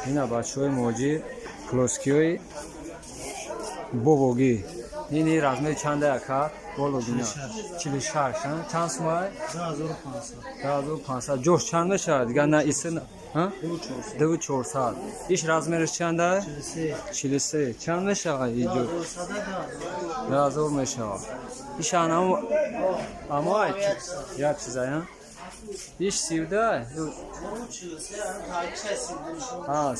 اینا بچه‌های موجی کلوسکیوی بوگی اینی رزمه چنده اکا بولو دینا 46 چند سومای 1500 جوش چند میشه دیگه نه ایسن ها 2400 ایش رزمهش چنده 43 چند میشه اینجا 1000 میشه ایش اما یک چیزه ایش 32 ها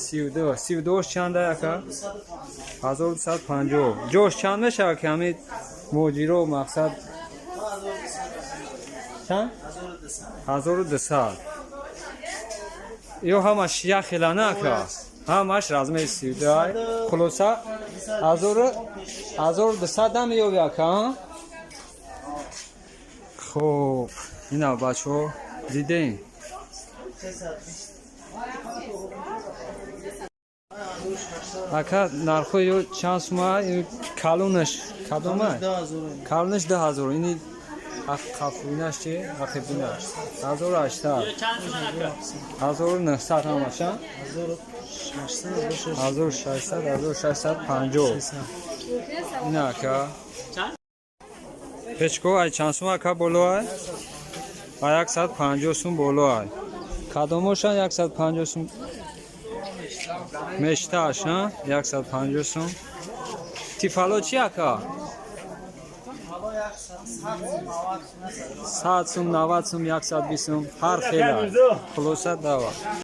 32 چنده اکا 1250 جوش چند میشه که همین موجی رو مقصد چند 1200 یو همش یخلانه که همش رزمه 32 خلاصه 1200 هم یو بیا که خوب اینا بچه دیدین اکا نرخو یو چند سومه کالونش کالونش 10000 اینی خفونش چه رقیبینش 1800 1900 همش 1650 اینا که پچکو ای چند سوم اکا بولو های 150 سوم بولو های کدومشان 150 سوم مشتاش 150 سوم تیفالو چی اکا 100 سوم 90 سوم 120 سوم هر خیلی خلاصت دوا